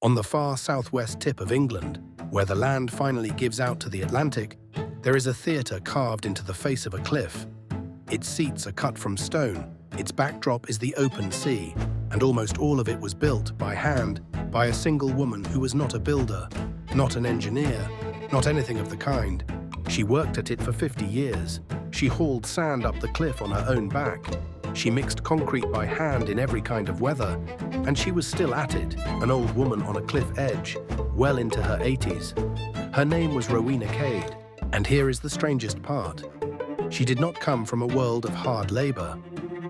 On the far southwest tip of England, where the land finally gives out to the Atlantic, there is a theatre carved into the face of a cliff. Its seats are cut from stone, its backdrop is the open sea, and almost all of it was built by hand by a single woman who was not a builder, not an engineer, not anything of the kind. She worked at it for 50 years. She hauled sand up the cliff on her own back. She mixed concrete by hand in every kind of weather, and she was still at it, an old woman on a cliff edge, well into her 80s. Her name was Rowena Cade, and here is the strangest part. She did not come from a world of hard labor.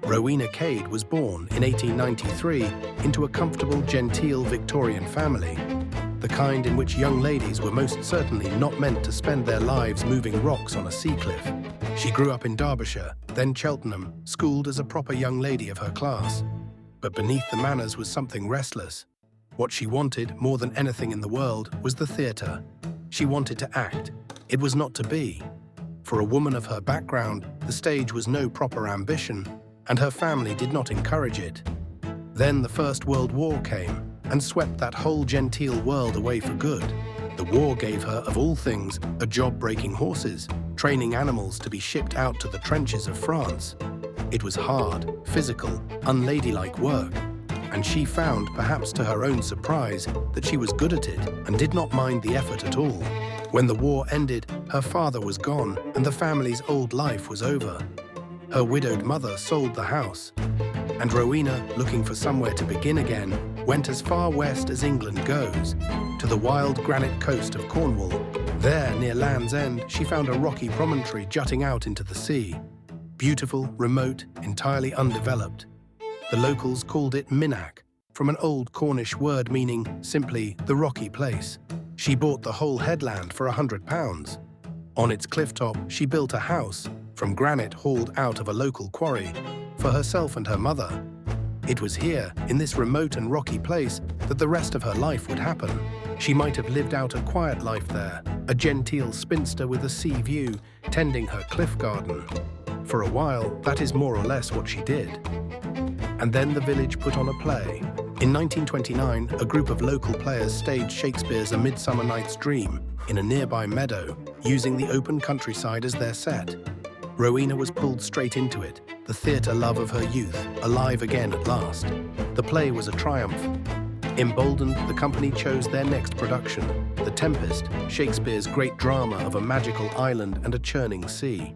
Rowena Cade was born in 1893 into a comfortable, genteel Victorian family, the kind in which young ladies were most certainly not meant to spend their lives moving rocks on a sea cliff. She grew up in Derbyshire, then Cheltenham, schooled as a proper young lady of her class. But beneath the manners was something restless. What she wanted, more than anything in the world, was the theatre. She wanted to act. It was not to be. For a woman of her background, the stage was no proper ambition, and her family did not encourage it. Then the First World War came and swept that whole genteel world away for good. The war gave her, of all things, a job breaking horses, training animals to be shipped out to the trenches of France. It was hard, physical, unladylike work, and she found, perhaps to her own surprise, that she was good at it and did not mind the effort at all. When the war ended, her father was gone and the family's old life was over. Her widowed mother sold the house, and Rowena, looking for somewhere to begin again, went as far west as England goes, to the wild granite coast of Cornwall. There, near Land's End, she found a rocky promontory jutting out into the sea. Beautiful, remote, entirely undeveloped. The locals called it Minack, from an old Cornish word meaning simply the rocky place. She bought the whole headland for £100. On its clifftop, she built a house, from granite hauled out of a local quarry, for herself and her mother. It was here, in this remote and rocky place, that the rest of her life would happen. She might have lived out a quiet life there, a genteel spinster with a sea view, tending her cliff garden. For a while, that is more or less what she did. And then the village put on a play. In 1929, a group of local players staged Shakespeare's A Midsummer Night's Dream in a nearby meadow, using the open countryside as their set. Rowena was pulled straight into it, the theatre love of her youth, alive again at last. The play was a triumph. Emboldened, the company chose their next production, The Tempest, Shakespeare's great drama of a magical island and a churning sea.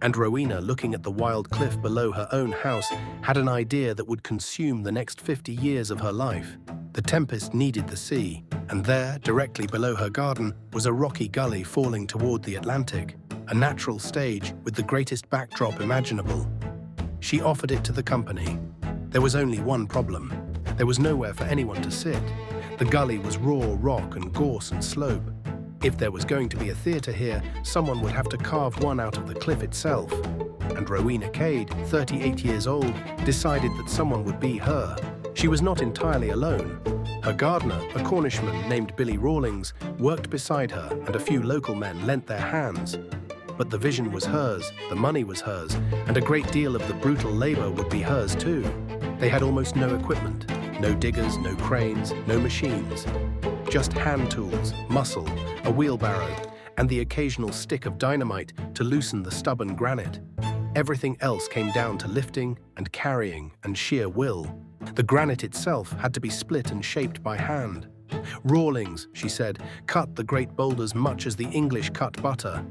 And Rowena, looking at the wild cliff below her own house, had an idea that would consume the next 50 years of her life. The Tempest needed the sea, and there, directly below her garden, was a rocky gully falling toward the Atlantic, a natural stage with the greatest backdrop imaginable. She offered it to the company. There was only one problem. There was nowhere for anyone to sit. The gully was raw rock and gorse and slope. If there was going to be a theatre here, someone would have to carve one out of the cliff itself. And Rowena Cade, 38 years old, decided that someone would be her. She was not entirely alone. Her gardener, a Cornishman named Billy Rawlings, worked beside her, and a few local men lent their hands. But the vision was hers, the money was hers, and a great deal of the brutal labor would be hers too. They had almost no equipment, no diggers, no cranes, no machines. Just hand tools, muscle, a wheelbarrow, and the occasional stick of dynamite to loosen the stubborn granite. Everything else came down to lifting and carrying and sheer will. The granite itself had to be split and shaped by hand. Rawlings, she said, cut the great boulders much as the English cut butter,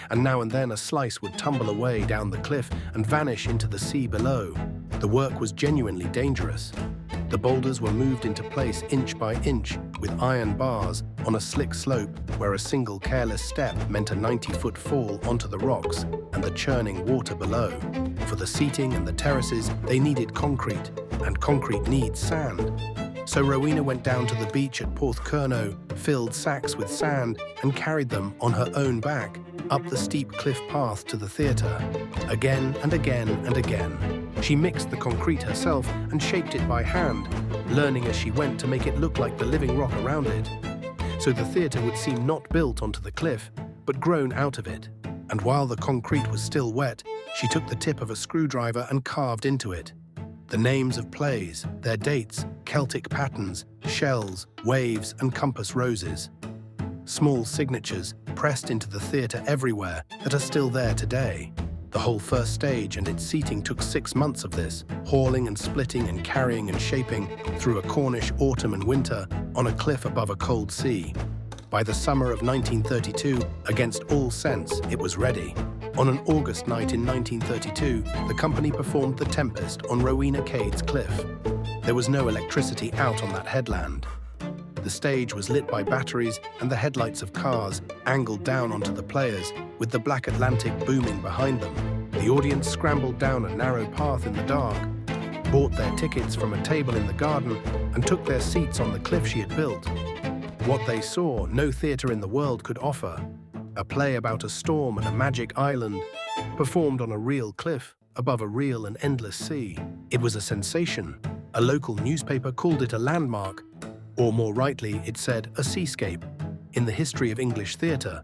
and now and then a slice would tumble away down the cliff and vanish into the sea below. The work was genuinely dangerous. The boulders were moved into place inch by inch with iron bars on a slick slope where a single careless step meant a 90-foot fall onto the rocks and the churning water below. For the seating and the terraces, they needed concrete, and concrete needs sand. So Rowena went down to the beach at Porthcurno, filled sacks with sand, and carried them on her own back up the steep cliff path to the theatre. Again and again and again. She mixed the concrete herself and shaped it by hand, learning as she went to make it look like the living rock around it. So the theatre would seem not built onto the cliff, but grown out of it. And while the concrete was still wet, she took the tip of a screwdriver and carved into it. The names of plays, their dates, Celtic patterns, shells, waves, and compass roses. Small signatures pressed into the theatre everywhere that are still there today. The whole first stage and its seating took 6 months of this, hauling and splitting and carrying and shaping through a Cornish autumn and winter on a cliff above a cold sea. By the summer of 1932, against all sense, it was ready. On an August night in 1932, the company performed The Tempest on Rowena Cade's cliff. There was no electricity out on that headland. The stage was lit by batteries and the headlights of cars angled down onto the players, with the black Atlantic booming behind them. The audience scrambled down a narrow path in the dark, bought their tickets from a table in the garden, and took their seats on the cliff she had built. What they saw, no theatre in the world could offer. A play about a storm and a magic island, performed on a real cliff above a real and endless sea. It was a sensation. A local newspaper called it a landmark, or more rightly, it said a seascape, in the history of English theatre.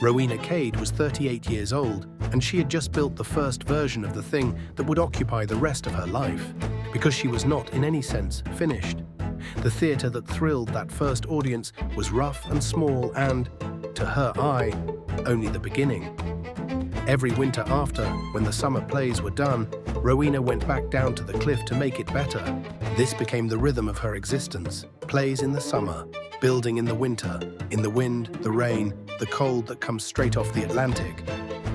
Rowena Cade was 38 years old, and she had just built the first version of the thing that would occupy the rest of her life, because she was not, in any sense, finished. The theatre that thrilled that first audience was rough and small and, to her eye, only the beginning. Every winter after, when the summer plays were done, Rowena went back down to the cliff to make it better. This became the rhythm of her existence. Plays in the summer, building in the winter, in the wind, the rain, the cold that comes straight off the Atlantic.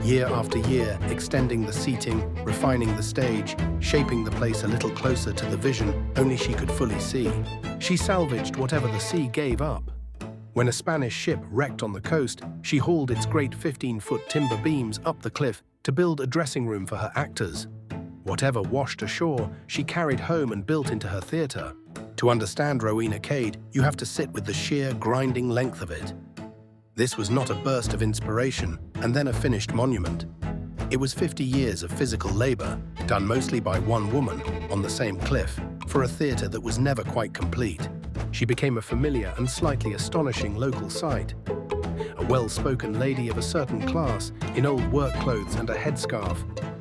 Year after year, extending the seating, refining the stage, shaping the place a little closer to the vision only she could fully see. She salvaged whatever the sea gave up. When a Spanish ship wrecked on the coast, she hauled its great 15-foot timber beams up the cliff to build a dressing room for her actors. Whatever washed ashore, she carried home and built into her theatre. To understand Rowena Cade, you have to sit with the sheer, grinding length of it. This was not a burst of inspiration and then a finished monument. It was 50 years of physical labor, done mostly by one woman on the same cliff, for a theatre that was never quite complete. She became a familiar and slightly astonishing local sight. A well-spoken lady of a certain class, in old work clothes and a headscarf,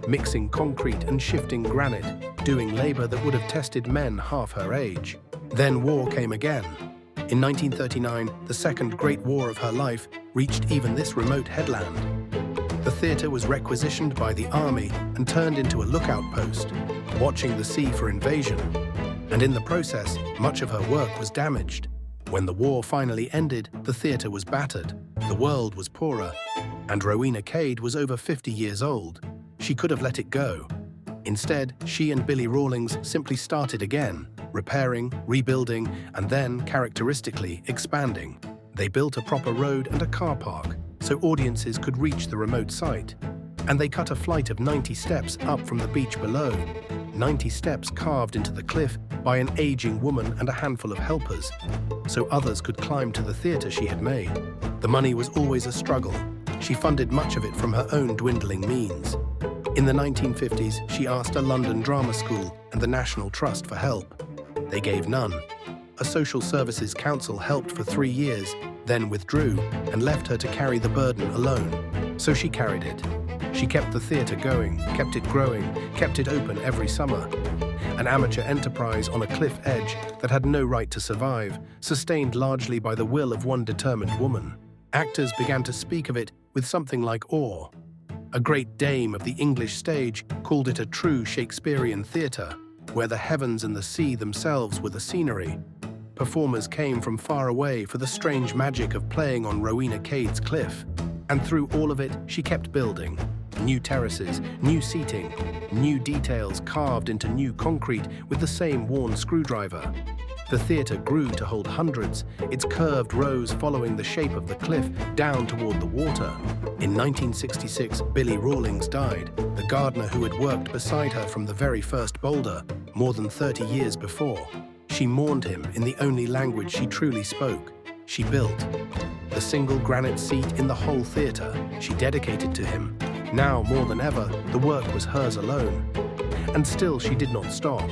mixing concrete and shifting granite, doing labor that would have tested men half her age. Then war came again. In 1939, the second great war of her life reached even this remote headland. The theatre was requisitioned by the army and turned into a lookout post, watching the sea for invasion. And in the process, much of her work was damaged. When the war finally ended, the theatre was battered, the world was poorer, and Rowena Cade was over 50 years old. She could have let it go. Instead, she and Billy Rawlings simply started again, repairing, rebuilding, and then, characteristically, expanding. They built a proper road and a car park, so audiences could reach the remote site. And they cut a flight of 90 steps up from the beach below, 90 steps carved into the cliff by an aging woman and a handful of helpers, so others could climb to the theatre she had made. The money was always a struggle. She funded much of it from her own dwindling means. In the 1950s, she asked a London drama school and the National Trust for help. They gave none. A social services council helped for 3 years, then withdrew and left her to carry the burden alone. So she carried it. She kept the theatre going, kept it growing, kept it open every summer. An amateur enterprise on a cliff edge that had no right to survive, sustained largely by the will of one determined woman. Actors began to speak of it with something like awe. A great dame of the English stage called it a true Shakespearean theatre, where the heavens and the sea themselves were the scenery. Performers came from far away for the strange magic of playing on Rowena Cade's cliff. And through all of it, she kept building. New terraces, new seating, new details carved into new concrete with the same worn screwdriver. The theatre grew to hold hundreds, its curved rows following the shape of the cliff down toward the water. In 1966, Billy Rawlings died, the gardener who had worked beside her from the very first boulder, more than 30 years before. She mourned him in the only language she truly spoke. She built the single granite seat in the whole theatre. She dedicated to him. Now, more than ever, the work was hers alone. And still she did not stop.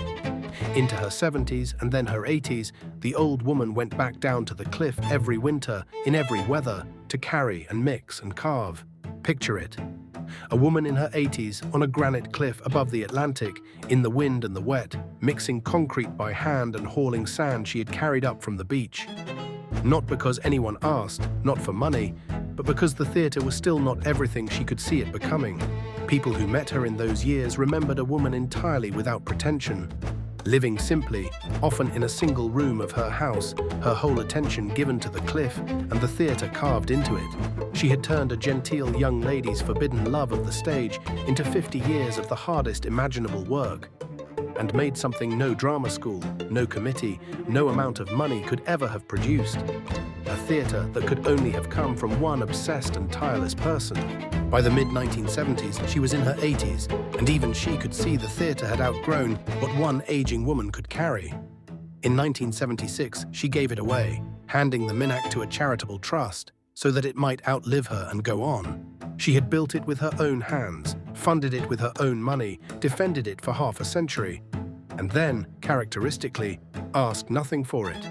Into her 70s and then her 80s, the old woman went back down to the cliff every winter, in every weather, to carry and mix and carve. Picture it. A woman in her 80s on a granite cliff above the Atlantic, in the wind and the wet, mixing concrete by hand and hauling sand she had carried up from the beach. Not because anyone asked, not for money, but because the theatre was still not everything she could see it becoming. People who met her in those years remembered a woman entirely without pretension, living simply, often in a single room of her house, her whole attention given to the cliff and the theatre carved into it. She had turned a genteel young lady's forbidden love of the stage into 50 years of the hardest imaginable work, and made something no drama school, no committee, no amount of money could ever have produced. A theatre that could only have come from one obsessed and tireless person. By the mid-1970s, she was in her 80s, and even she could see the theatre had outgrown what one aging woman could carry. In 1976, she gave it away, handing the Minack to a charitable trust so that it might outlive her and go on. She had built it with her own hands, funded it with her own money, defended it for half a century, and then, characteristically, asked nothing for it.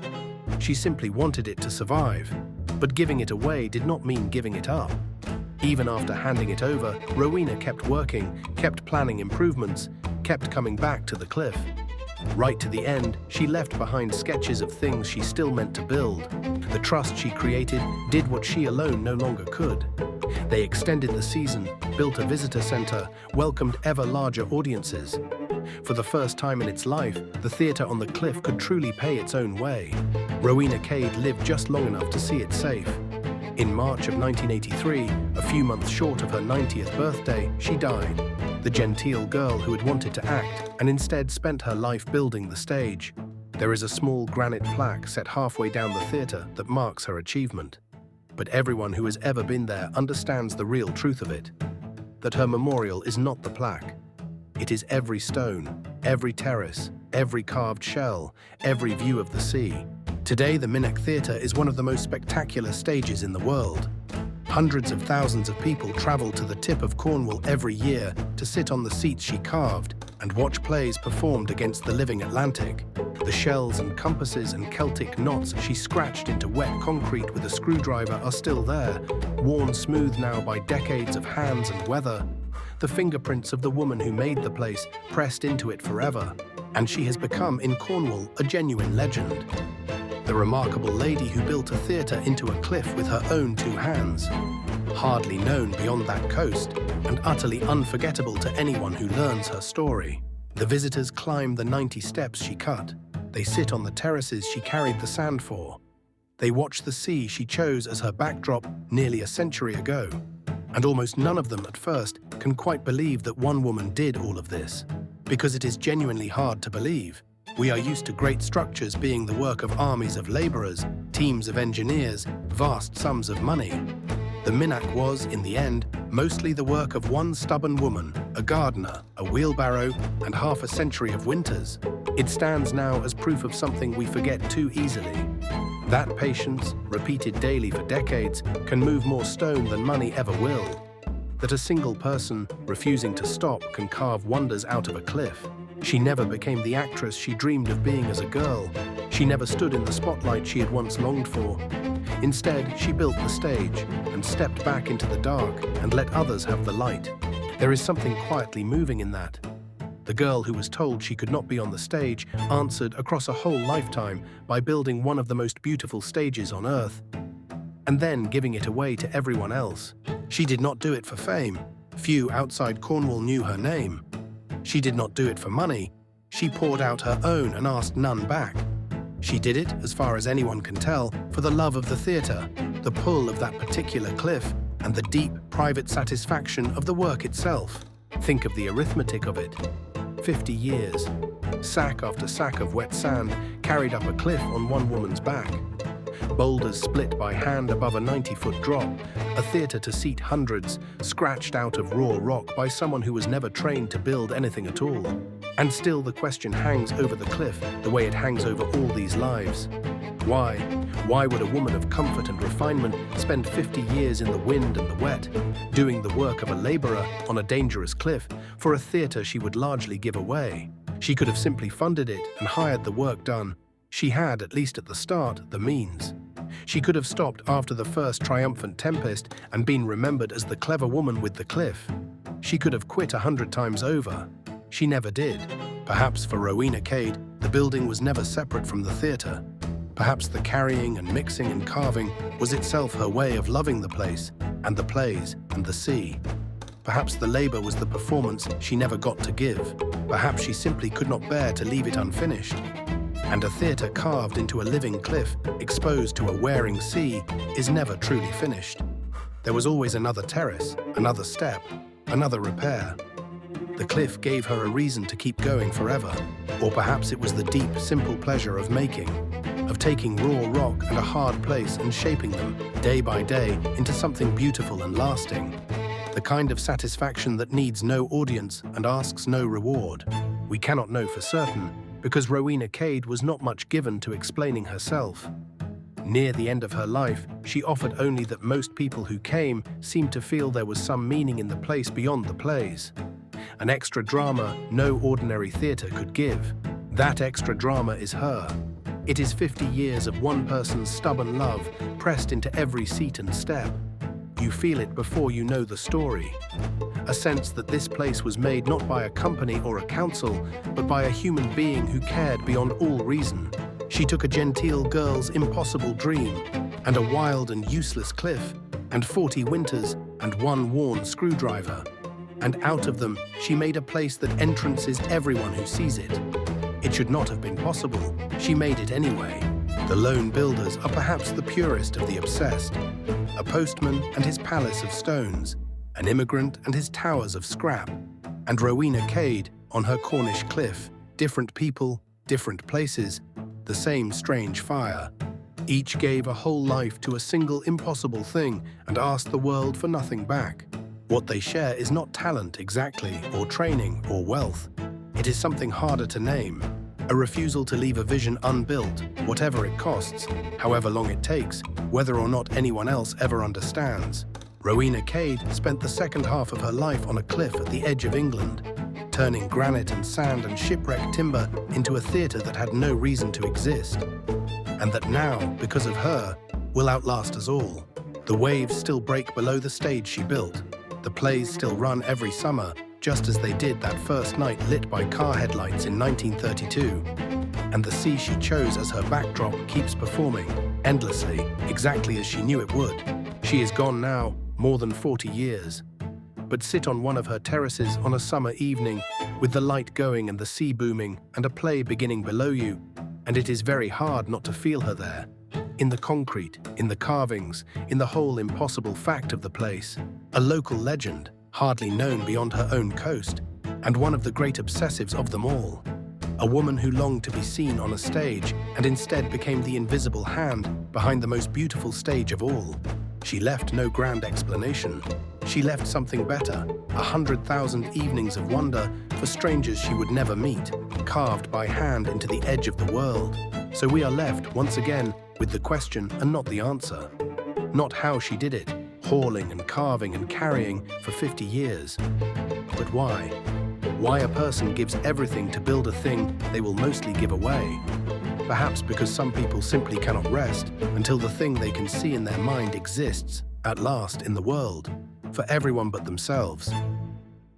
She simply wanted it to survive, but giving it away did not mean giving it up. Even after handing it over, Rowena kept working, kept planning improvements, kept coming back to the cliff. Right to the end, she left behind sketches of things she still meant to build. The trust she created did what she alone no longer could. They extended the season, built a visitor centre, welcomed ever larger audiences. For the first time in its life, the theatre on the cliff could truly pay its own way. Rowena Cade lived just long enough to see it safe. In March of 1983, a few months short of her 90th birthday, she died. The genteel girl who had wanted to act and instead spent her life building the stage. There is a small granite plaque set halfway down the theatre that marks her achievement. But everyone who has ever been there understands the real truth of it, that her memorial is not the plaque. It is every stone, every terrace, every carved shell, every view of the sea. Today, the Minack Theatre is one of the most spectacular stages in the world. Hundreds of thousands of people travel to the tip of Cornwall every year to sit on the seats she carved and watch plays performed against the living Atlantic. The shells and compasses and Celtic knots she scratched into wet concrete with a screwdriver are still there, worn smooth now by decades of hands and weather. The fingerprints of the woman who made the place pressed into it forever, and she has become, in Cornwall, a genuine legend. The remarkable lady who built a theatre into a cliff with her own two hands. Hardly known beyond that coast, and utterly unforgettable to anyone who learns her story. The visitors climb the 90 steps she cut. They sit on the terraces she carried the sand for. They watch the sea she chose as her backdrop nearly a century ago. And almost none of them at first can quite believe that one woman did all of this, because it is genuinely hard to believe. We are used to great structures being the work of armies of labourers, teams of engineers, vast sums of money. The Minack was, in the end, mostly the work of one stubborn woman, a gardener, a wheelbarrow, and half a century of winters. It stands now as proof of something we forget too easily. That patience, repeated daily for decades, can move more stone than money ever will. That a single person, refusing to stop, can carve wonders out of a cliff. She never became the actress she dreamed of being as a girl. She never stood in the spotlight she had once longed for. Instead, she built the stage and stepped back into the dark and let others have the light. There is something quietly moving in that. The girl who was told she could not be on the stage answered across a whole lifetime by building one of the most beautiful stages on earth, and then giving it away to everyone else. She did not do it for fame. Few outside Cornwall knew her name. She did not do it for money. She poured out her own and asked none back. She did it, as far as anyone can tell, for the love of the theatre, the pull of that particular cliff, and the deep, private satisfaction of the work itself. Think of the arithmetic of it. 50 years. Sack after sack of wet sand carried up a cliff on one woman's back. Boulders split by hand above a 90-foot drop, a theatre to seat hundreds, scratched out of raw rock by someone who was never trained to build anything at all. And still the question hangs over the cliff the way it hangs over all these lives. Why? Why would a woman of comfort and refinement spend 50 years in the wind and the wet, doing the work of a labourer on a dangerous cliff for a theatre she would largely give away? She could have simply funded it and hired the work done. She had, at least at the start, the means. She could have stopped after the first triumphant tempest and been remembered as the clever woman with the cliff. She could have quit 100 times over. She never did. Perhaps for Rowena Cade, the building was never separate from the theatre. Perhaps the carrying and mixing and carving was itself her way of loving the place, and the plays, and the sea. Perhaps the labour was the performance she never got to give. Perhaps she simply could not bear to leave it unfinished. And a theatre carved into a living cliff, exposed to a wearing sea, is never truly finished. There was always another terrace, another step, another repair. The cliff gave her a reason to keep going forever. Or perhaps it was the deep, simple pleasure of making, of taking raw rock and a hard place and shaping them, day by day, into something beautiful and lasting. The kind of satisfaction that needs no audience and asks no reward. We cannot know for certain, because Rowena Cade was not much given to explaining herself. Near the end of her life, she offered only that most people who came seemed to feel there was some meaning in the place beyond the plays. An extra drama no ordinary theatre could give. That extra drama is her. It is 50 years of one person's stubborn love pressed into every seat and step. You feel it before you know the story. A sense that this place was made not by a company or a council, but by a human being who cared beyond all reason. She took a genteel girl's impossible dream, and a wild and useless cliff, and 40 winters, and one worn screwdriver. And out of them, she made a place that entrances everyone who sees it. It should not have been possible. She made it anyway. The lone builders are perhaps the purest of the obsessed. A postman and his palace of stones, an immigrant and his towers of scrap, and Rowena Cade on her Cornish cliff, different people, different places, the same strange fire. Each gave a whole life to a single impossible thing and asked the world for nothing back. What they share is not talent exactly, or training, or wealth. It is something harder to name. A refusal to leave a vision unbuilt, whatever it costs, however long it takes, whether or not anyone else ever understands. Rowena Cade spent the second half of her life on a cliff at the edge of England, turning granite and sand and shipwrecked timber into a theatre that had no reason to exist, and that now, because of her, will outlast us all. The waves still break below the stage she built. The plays still run every summer, just as they did that first night lit by car headlights in 1932. And the sea she chose as her backdrop keeps performing, endlessly, exactly as she knew it would. She is gone now, more than 40 years. But sit on one of her terraces on a summer evening, with the light going and the sea booming, and a play beginning below you, and it is very hard not to feel her there. In the concrete, in the carvings, in the whole impossible fact of the place. A local legend, hardly known beyond her own coast, and one of the great obsessives of them all. A woman who longed to be seen on a stage and instead became the invisible hand behind the most beautiful stage of all. She left no grand explanation. She left something better, 100,000 evenings of wonder for strangers she would never meet, carved by hand into the edge of the world. So we are left, once again, with the question and not the answer. Not how she did it, hauling and carving and carrying for 50 years. But why? Why a person gives everything to build a thing they will mostly give away. Perhaps because some people simply cannot rest until the thing they can see in their mind exists, at last, in the world, for everyone but themselves.